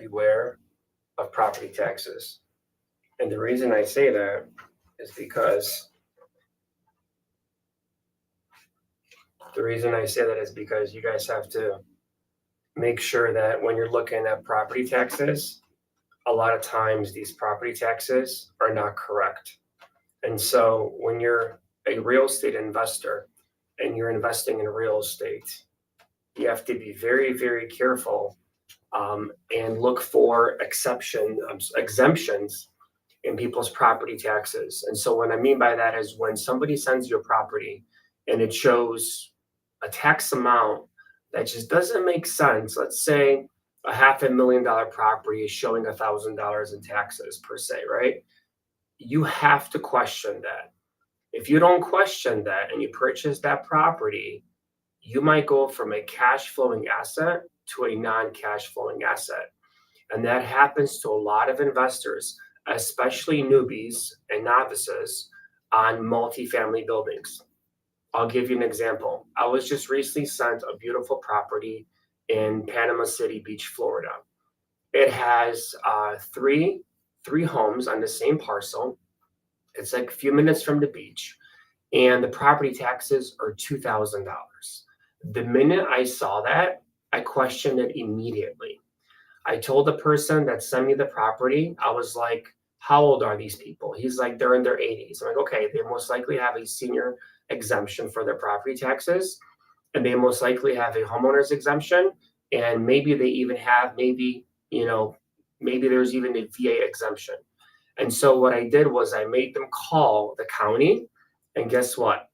beware of property taxes. And the reason I say that is because you guys have to make sure that when you're looking at property taxes, a lot of times these property taxes are not correct. And so when you're a real estate investor and you're investing in real estate, you have to be very, very careful and look for exemptions in people's property taxes. And so what I mean by that is when somebody sends you a property and it shows a tax amount that just doesn't make sense. Let's say a $500,000 property is showing $1,000 in taxes per se, right? You have to question that. If you don't question that and you purchase that property, you might go from a cash flowing asset to a non-cash flowing asset. And that happens to a lot of investors, especially newbies and novices on multifamily buildings. I'll give you an example. I was just recently sent a beautiful property in Panama City Beach, Florida. It has three homes on the same parcel. It's like a few minutes from the beach, and the property taxes are $2,000. The minute I saw that, I questioned it immediately. I told the person that sent me the property, I was like, how old are these people? He's like, they're in their 80s. I'm like, okay, they most likely have a senior exemption for their property taxes, and they most likely have a homeowner's exemption, and maybe they even have, maybe there's even a VA exemption. And so what I did was I made them call the county, and guess what?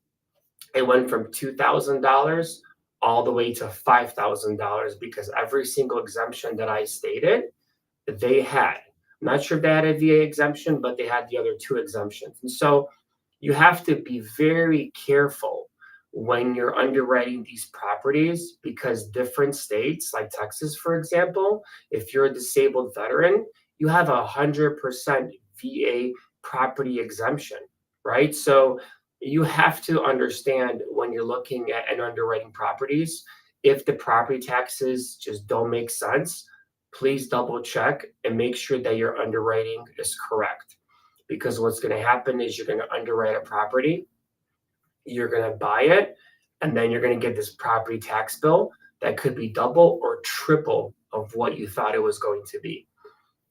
It went from $2,000 all the way to $5,000 because every single exemption that I stated, they had. I'm not sure if they had a VA exemption, but they had the other two exemptions. And so you have to be very careful when you're underwriting these properties because different states, like Texas, for example, if you're a disabled veteran, you have 100% VA property exemption, right? So you have to understand when you're looking at and underwriting properties, if the property taxes just don't make sense, please double check and make sure that your underwriting is correct. Because what's going to happen is you're going to underwrite a property, you're going to buy it, and then you're going to get this property tax bill that could be double or triple of what you thought it was going to be.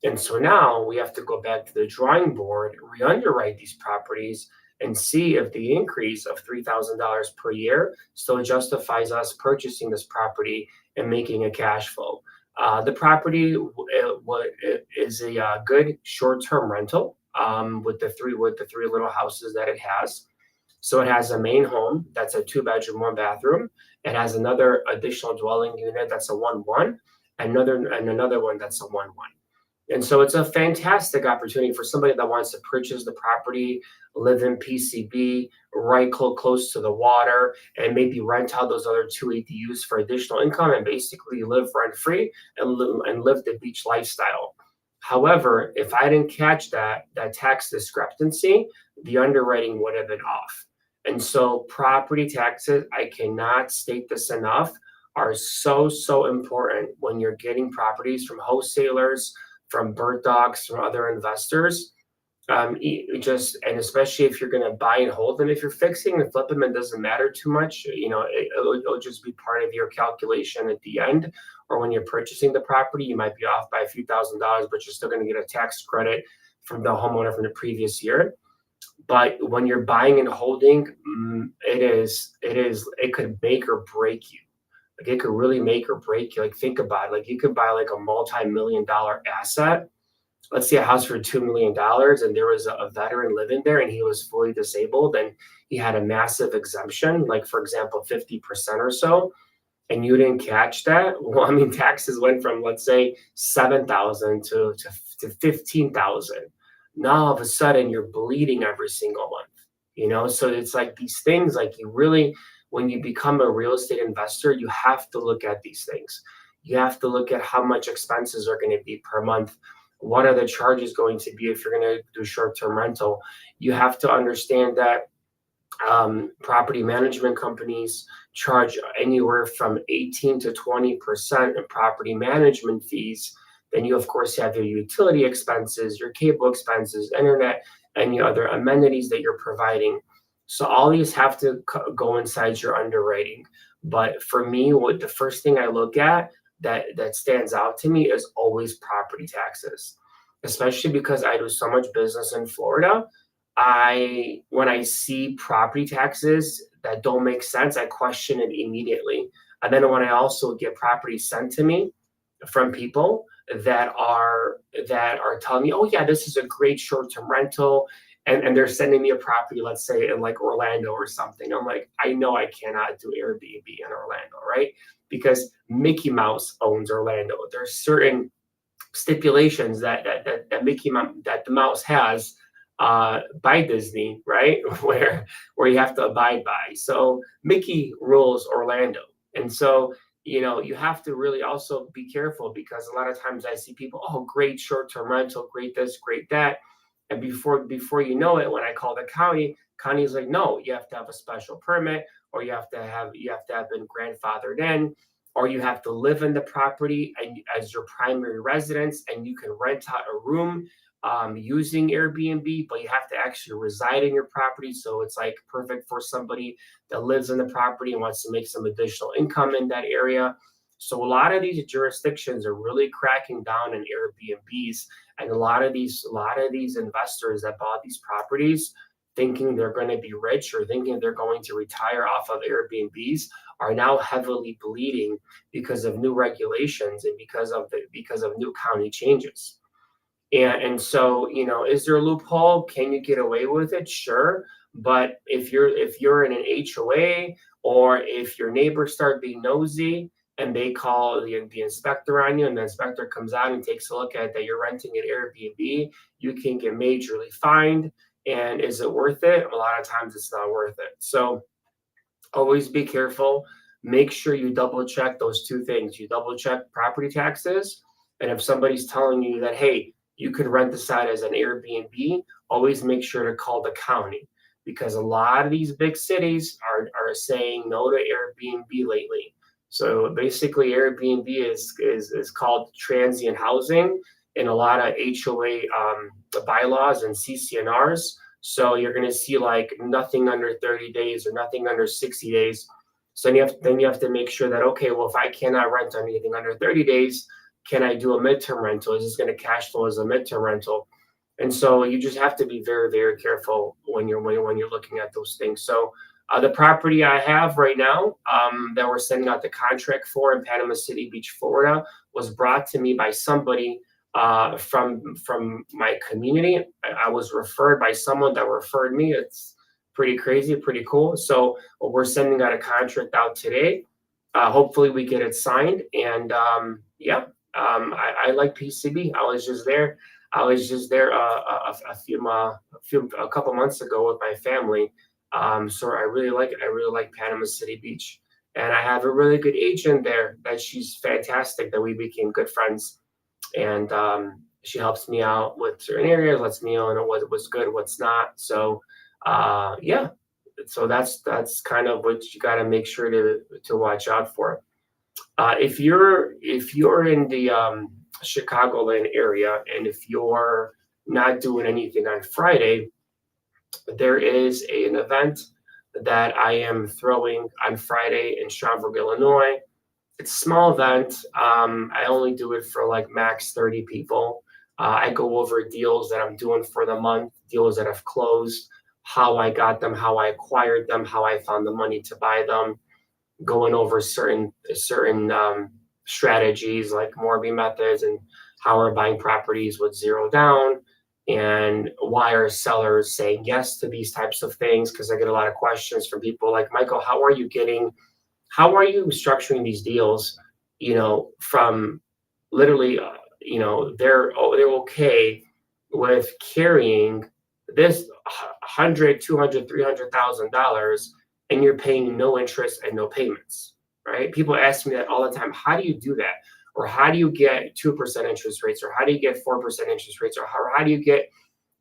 And so now we have to go back to the drawing board, re-underwrite these properties, and see if the increase of $3,000 per year still justifies us purchasing this property and making a cash flow. The property is a good short-term rental with the three little houses that it has. So it has a main home that's a 2-bedroom, 1-bathroom. It has another additional dwelling unit that's a 1-1, and another one that's a 1-1. And so it's a fantastic opportunity for somebody that wants to purchase the property, live in PCB, right close to the water, and maybe rent out those other 2 ADUs for additional income and basically live rent-free and live the beach lifestyle. However, if I didn't catch that tax discrepancy, the underwriting would have been off. And so property taxes, I cannot state this enough, are so important when you're getting properties from wholesalers, from bird dogs, from other investors. And especially if you're going to buy and hold them, if you're fixing and flip them, it doesn't matter too much. It'll just be part of your calculation at the end, or when you're purchasing the property, you might be off by a few $1,000s, but you're still going to get a tax credit from the homeowner from the previous year. But when you're buying and holding, it could make or break you. Like it could really make or break you. Like think about it. Like you could buy like a multi-million-dollar asset. Let's say a house for $2 million, and there was a veteran living there, and he was fully disabled, and he had a massive exemption, like for example, 50% or so, and you didn't catch that. Well, I mean, taxes went from let's say $7,000 to $15,000. Now all of a sudden you're bleeding every single month. So it's like these things, like you really. When you become a real estate investor, you have to look at these things. You have to look at how much expenses are going to be per month. What are the charges going to be if you're going to do short-term rental? You have to understand that property management companies charge anywhere from 18 to 20% in property management fees Then you of course have your utility expenses, your cable expenses, internet, and your other amenities that you're providing. So all these have to go inside your underwriting. But for me, what the first thing I look at that stands out to me is always property taxes, especially because I do so much business in Florida. I when I see property taxes that don't make sense, I question it immediately. And then when I also get property sent to me from people that are telling me, oh yeah, this is a great short-term rental, and they're sending me a property, let's say in like Orlando or something. I'm like, I know I cannot do Airbnb in Orlando, right? Because Mickey Mouse owns Orlando. There's certain stipulations that that the mouse has by Disney, right? Where you have to abide by. So Mickey rules Orlando, and so you have to really also be careful because a lot of times I see people, oh, great short-term rental, great this, great that, and before you know it, when I call the county is like, no, you have to have a special permit, or you have to have been grandfathered in, or you have to live in the property and as your primary residence, and you can rent out a room using Airbnb, but you have to actually reside in your property. So it's like perfect for somebody that lives in the property and wants to make some additional income in that area. So a lot of these jurisdictions are really cracking down on Airbnbs, and a lot of these investors that bought these properties thinking they're going to be rich or thinking they're going to retire off of Airbnbs are now heavily bleeding because of new regulations and because of new county changes. And so, is there a loophole? Can you get away with it? Sure. But if you're in an HOA, or if your neighbors start being nosy and they call the inspector on you, and the inspector comes out and takes a look at that you're renting an Airbnb, you can get majorly fined. And is it worth it? A lot of times it's not worth it. So always be careful. Make sure you double check those two things. You double check property taxes. And if somebody's telling you that, hey, you could rent this out as an Airbnb, always make sure to call the county, because a lot of these big cities are saying no to Airbnb lately. So basically, Airbnb is called transient housing in a lot of HOA bylaws and CCNRs. So you're going to see like nothing under 30 days or nothing under 60 days. So then you have to make sure that, okay, well, if I cannot rent anything under 30 days, can I do a midterm rental? Is this going to cash flow as a midterm rental? And so you just have to be very, very careful when you're looking at those things. So the property I have right now that we're sending out the contract for in Panama City Beach, Florida, was brought to me by somebody from my community. I was referred by someone that referred me. It's pretty crazy, pretty cool. So we're sending out a contract out today. Hopefully we get it signed. And yeah, I like PCB. I was just there. A couple months ago with my family. So I really like it. I really like Panama City Beach, and I have a really good agent there. That she's fantastic. That we became good friends, and she helps me out with certain areas. Lets me know what's good, what's not. So yeah. So that's kind of what you got to make sure to watch out for. If you're in the Chicagoland area, and if you're not doing anything on Friday, there is an event that I am throwing on Friday in Schaumburg, Illinois. It's a small event. I only do it for like max 30 people. I go over deals that I'm doing for the month, deals that have closed, how I got them, how I acquired them, how I found the money to buy them, going over certain strategies like Morby methods, and how we're buying properties with zero down, and why are sellers saying yes to these types of things, because I get a lot of questions from people like, Michael, how are you structuring these deals, from literally they're okay with carrying this 100, 200, $300,000, and you're paying no interest and no payments, right? People ask me that all the time. How do you do that? Or how do you get 2% interest rates? Or how do you get 4% interest rates? Or how do you get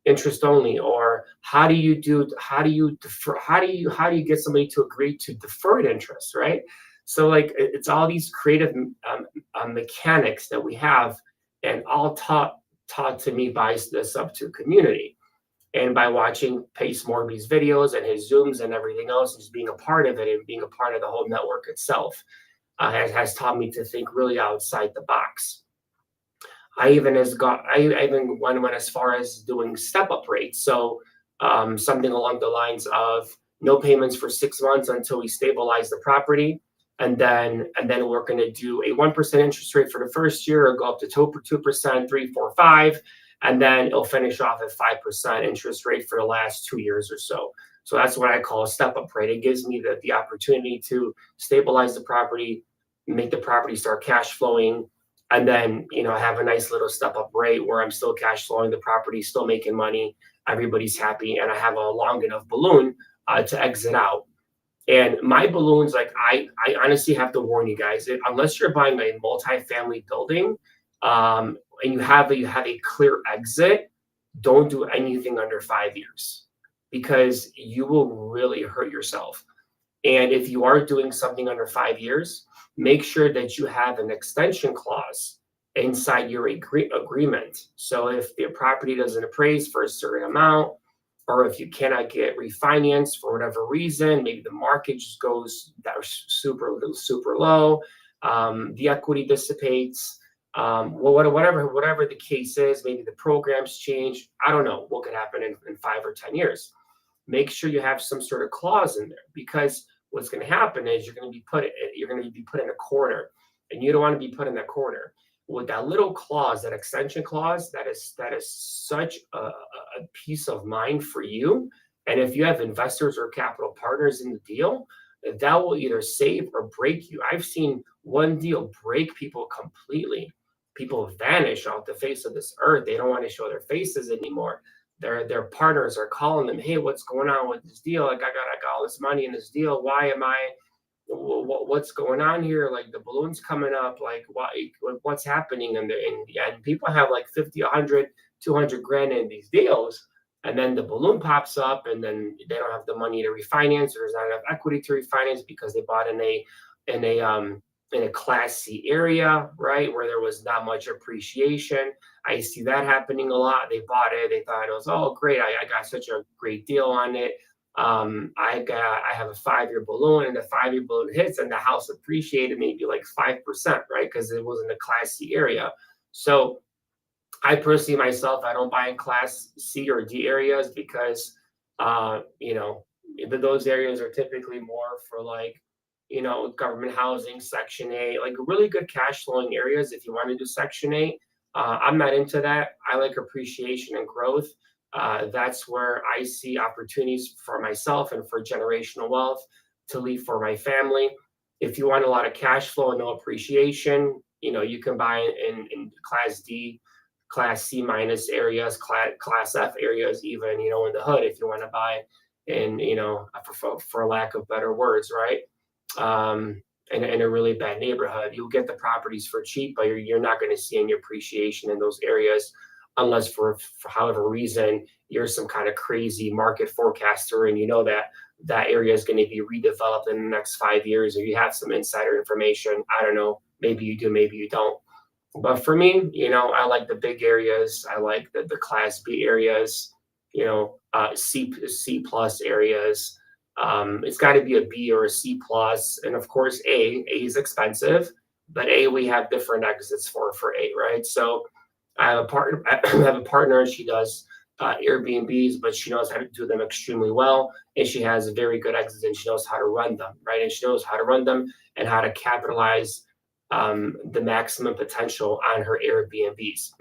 interest only? Or how do you get somebody to agree to deferred interest, right? So like it's all these creative mechanics that we have and all taught to me by the sub two community. And by watching Pace Morby's videos and his Zooms and everything else, just being a part of it and being a part of the whole network itself, has taught me to think really outside the box. I even went as far as doing step up rates. So something along the lines of no payments for 6 months until we stabilize the property. And then we're going to do a 1% interest rate for the first year, or go up to 2%, 3, 4, 5, and then it'll finish off at 5% interest rate for the last 2 years or so. So that's what I call a step up rate. It gives me the opportunity to stabilize the property, make the property start cash flowing, and then have a nice little step up rate where I'm still cash flowing the property, still making money, everybody's happy, and I have a long enough balloon to exit out. And my balloons, like I honestly have to warn you guys, unless you're buying a multi-family building, and you have a clear exit, don't do anything under 5 years, because you will really hurt yourself. And if you are doing something under 5 years, make sure that you have an extension clause inside your agreement. So if the property doesn't appraise for a certain amount, or if you cannot get refinanced for whatever reason, maybe the market just goes super low, the equity dissipates, whatever the case is, maybe the programs change. I don't know what could happen in 5 or 10 years. Make sure you have some sort of clause in there, because what's going to happen is you're going to be put in a corner, and you don't want to be put in that corner. With that little clause, that extension clause, that is such a peace of mind for you. And if you have investors or capital partners in the deal, that will either save or break you. I've seen one deal break people completely. People vanish off the face of this earth. They don't want to show their faces anymore. Their partners are calling them, "Hey, what's going on with this deal? Like, I got all this money in this deal. Why am I? What's going on here? Like, the balloon's coming up. Like, what's happening?" And people have like 50, 100, 200 grand in these deals, and then the balloon pops up, and then they don't have the money to refinance, or there's not enough equity to refinance because they bought in a Class C area, right, where there was not much appreciation. I see that happening a lot. They bought it. They thought it was, oh, great. I got such a great deal on it. I have a 5-year balloon, and the 5-year balloon hits, and the house appreciated maybe like 5%, right? Because it was in a Class C area. So I personally myself, I don't buy in Class C or D areas, because those areas are typically more for like government housing, Section 8, like really good cash flowing areas. If you want to do Section 8, I'm not into that. I like appreciation and growth. That's where I see opportunities for myself and for generational wealth to leave for my family. If you want a lot of cash flow and no appreciation, you can buy in Class D, Class C minus areas, Class F areas, even, in the hood, if you want to buy in, for lack of better words, right? In a really bad neighborhood, you'll get the properties for cheap, but you're not going to see any appreciation in those areas, unless for however reason you're some kind of crazy market forecaster, and that area is going to be redeveloped in the next 5 years, or you have some insider information. I don't know. Maybe you do, maybe you don't. But for me, I like the big areas. I like the Class B areas, C plus areas. It's got to be a B or a C plus, and of course A is expensive, but we have different exits for A, right? So I have a partner, and she does Airbnbs, but she knows how to do them extremely well, and she has very good exits, and she knows how to run them, right? And she knows how to run them and how to capitalize the maximum potential on her Airbnbs.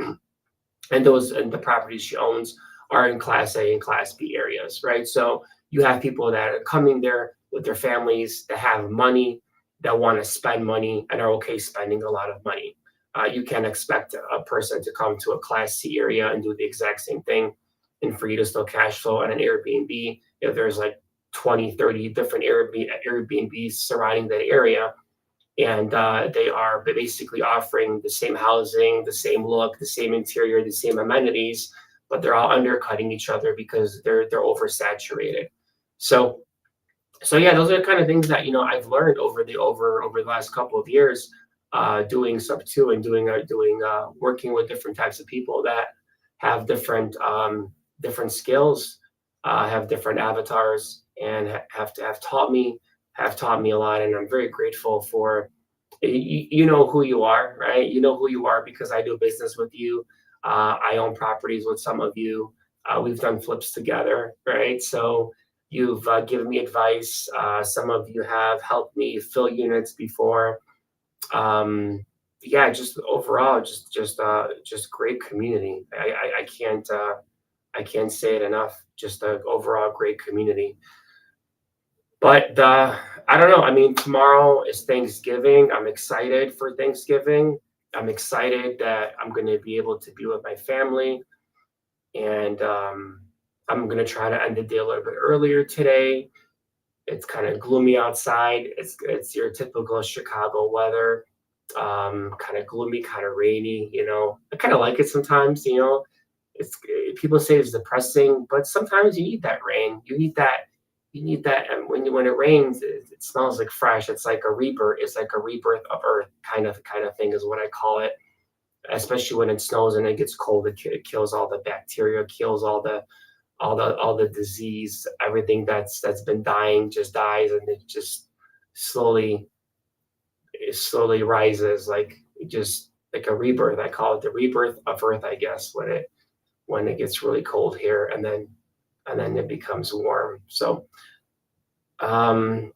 And the properties she owns are in Class A and Class B areas, right? So you have people that are coming there with their families, that have money, that want to spend money, and are okay spending a lot of money. You can't expect a person to come to a Class C area and do the exact same thing, and for you to still cash flow on an Airbnb if there's like 20, 30 different Airbnbs surrounding that area. And they are basically offering the same housing, the same look, the same interior, the same amenities, but they're all undercutting each other because they're oversaturated. So yeah, those are the kind of things that I've learned over the last couple of years. doing stuff too, and doing working with different types of people that have different skills, have different avatars, and have taught me a lot, and I'm very grateful for. You know who you are, right? You know who you are because I do business with you. I own properties with some of you. We've done flips together, right? So you've given me advice. Some of you have helped me fill units before. um yeah, just overall, just great community. I can't say it enough. Just a overall great community. But I don't know, I mean, tomorrow is Thanksgiving. I'm excited for Thanksgiving. I'm excited that I'm going to be able to be with my family. And I'm going to try to end the day a little bit earlier today. It's kind of gloomy outside. It's your typical Chicago weather, kind of gloomy, kind of rainy. I kind of like it sometimes. People say it's depressing, but sometimes you need that rain. You need that. You need that, and when it rains, it smells like fresh. It's like a rebirth. It's like a rebirth of Earth, kind of thing is what I call it. Especially when it snows and it gets cold, it kills all the bacteria, kills all the disease. Everything that's been dying just dies, and it just slowly it slowly rises, like just like a rebirth. I call it the rebirth of Earth, I guess, when it gets really cold here, and then it becomes warm. So um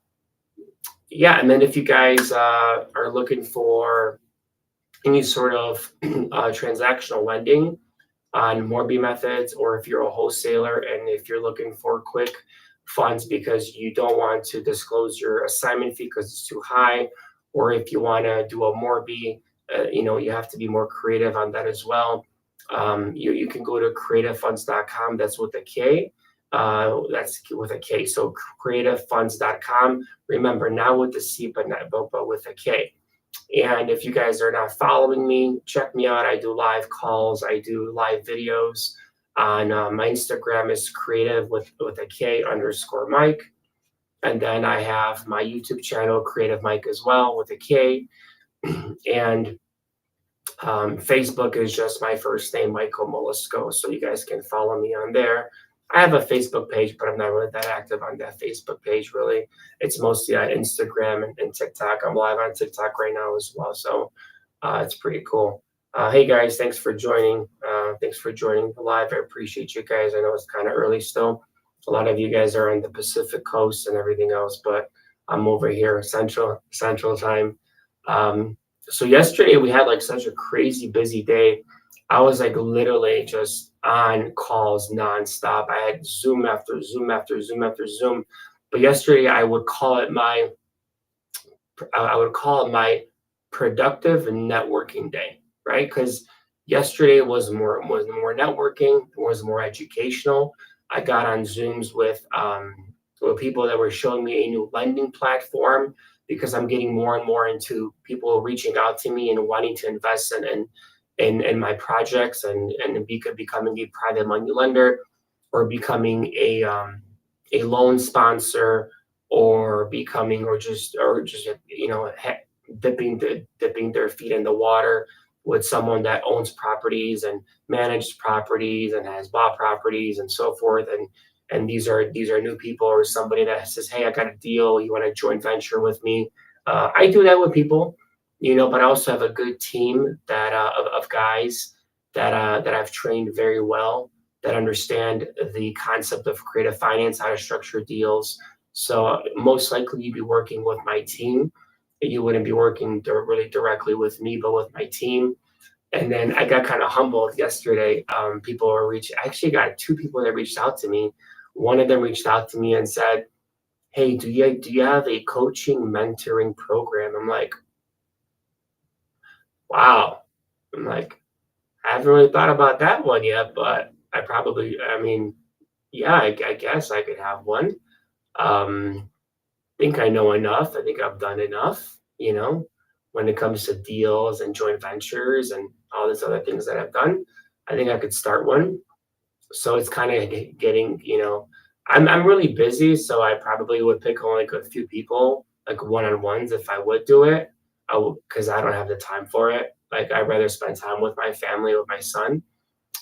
yeah, and then if you guys are looking for any sort of transactional lending on Morby methods, or if you're a wholesaler and if you're looking for quick funds because you don't want to disclose your assignment fee because it's too high, or if you want to do a Morby, you have to be more creative on that as well. You can go to creativefunds.com. That's with a K. That's with a K. So creativefunds.com. Remember, now with the C, but with a K. And if you guys are not following me, check me out. I do live calls. I do live videos on my Instagram is creative with a K underscore Mike. And then I have my YouTube channel, Creative Mike, as well with a K. And Facebook is just my first name, Michael Molisco. So you guys can follow me on there. I have a Facebook page, but I'm not really that active on that Facebook page, really. It's mostly on Instagram and TikTok. I'm live on TikTok right now as well. So it's pretty cool. Hey guys, thanks for joining. Thanks for joining the live. I appreciate you guys. I know it's kind of early still. A lot of you guys are on the Pacific Coast and everything else, but I'm over here Central Time. So yesterday we had like such a crazy busy day. I was like literally just on calls nonstop. I had Zoom after Zoom after Zoom after Zoom. But yesterday I would call it my productive networking day, right? Because yesterday was more networking, was more educational. I got on Zooms with people that were showing me a new lending platform because I'm getting more and more into people reaching out to me and wanting to invest in my projects and becoming a private money lender, or becoming a loan sponsor, or becoming or just dipping their feet in the water with someone that owns properties and managed properties and has bought properties and so forth. And these are new people, or somebody that says, hey, I got a deal, you want to joint venture with me. I do that with people, but I also have a good team of guys that I've trained very well, that understand the concept of creative finance, how to structure deals. So most likely you'd be working with my team. You wouldn't be working really directly with me, but with my team. And then I got kind of humbled yesterday. People were reaching. I actually got two people that reached out to me. One of them reached out to me and said, "Hey, do you have a coaching mentoring program?" I'm like, "Wow." I'm like, I haven't really thought about that one yet, but I mean, yeah, I guess I could have one. Think I know enough. I think I've done enough, when it comes to deals and joint ventures and all these other things that I've done. I think I could start one. So it's kind of getting, I'm really busy, so I probably would pick only like a few people, like one-on-ones if I would do it. because I don't have the time for it. Like I'd rather spend time with my family, with my son,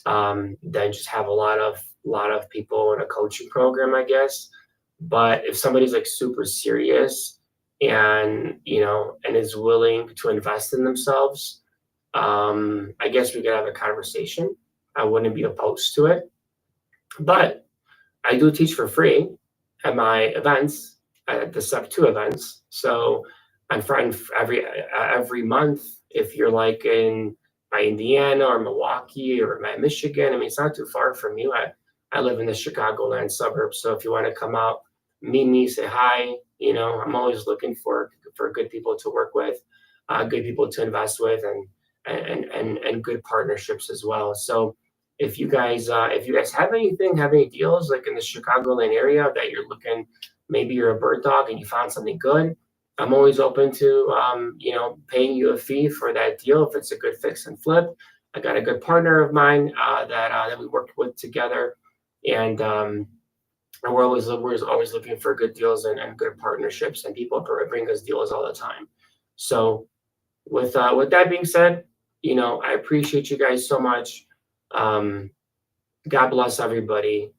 than just have a lot of people in a coaching program, I guess. But if somebody's like super serious and and is willing to invest in themselves, I guess we could have a conversation. I wouldn't be opposed to it. But I do teach for free at my events, at the Sub 2 events. So I'm friend every month. If you're like in by Indiana or Milwaukee or by Michigan, I mean it's not too far from you. I live in the Chicagoland suburbs, so if you want to come out, meet me, say hi. I'm always looking for good people to work with, good people to invest with, and good partnerships as well. So if you guys have any deals like in the Chicagoland area that you're looking, maybe you're a bird dog and you found something good, I'm always open to paying you a fee for that deal if it's a good fix and flip. I got a good partner of mine that we worked with together, and and we're always looking for good deals and good partnerships, and people bring us deals all the time. So with that being said, I appreciate you guys so much. Um, God bless everybody.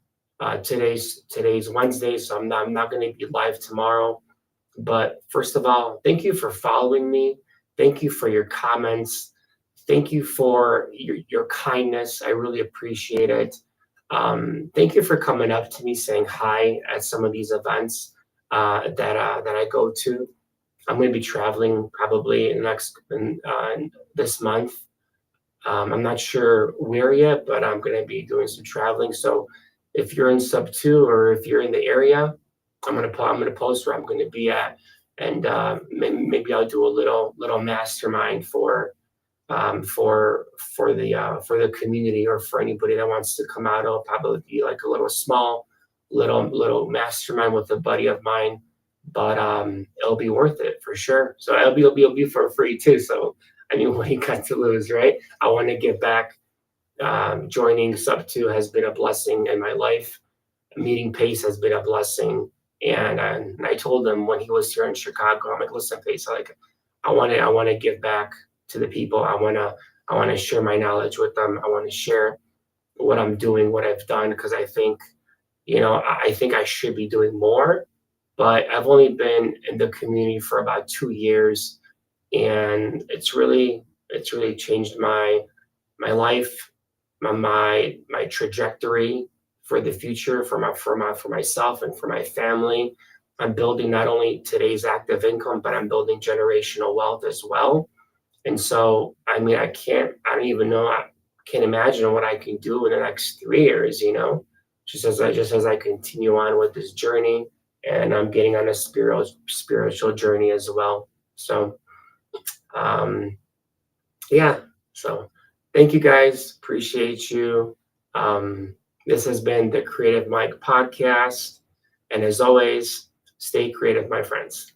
Today's Wednesday, so I'm not going to be live tomorrow. But first of all, thank you for following me. Thank you for your comments. Thank you for your kindness. I really appreciate it. Thank you for coming up to me, saying hi at some of these events that I go to. I'm going to be traveling probably this month. I'm not sure where yet, but I'm going to be doing some traveling. So if you're in Sub 2 or if you're in the area, I'm gonna post where I'm going to be at, and maybe I'll do a little mastermind for the community, or for anybody that wants to come out. It'll probably be like a little small little mastermind with a buddy of mine, but it'll be worth it for sure. So it'll be for free too. So I mean, what you got to lose, right? I want to give back. Joining Sub 2 has been a blessing in my life. Meeting Pace has been a blessing. And I told him when he was here in Chicago, I'm like, listen, Pace, like I want to give back to the people. I want to share my knowledge with them. I want to share what I'm doing, what I've done, because I think I should be doing more. But I've only been in the community for about 2 years, and it's really changed my life, my trajectory for the future, for myself and for my family. I'm building not only today's active income, but I'm building generational wealth as well. And so, I mean, I don't even know, I can't imagine what I can do in the next 3 years, just as I continue on with this journey, and I'm getting on a spiritual journey as well. So, um, yeah. So thank you guys. Appreciate you. This has been the Creative Mike podcast. And as always, stay creative, my friends.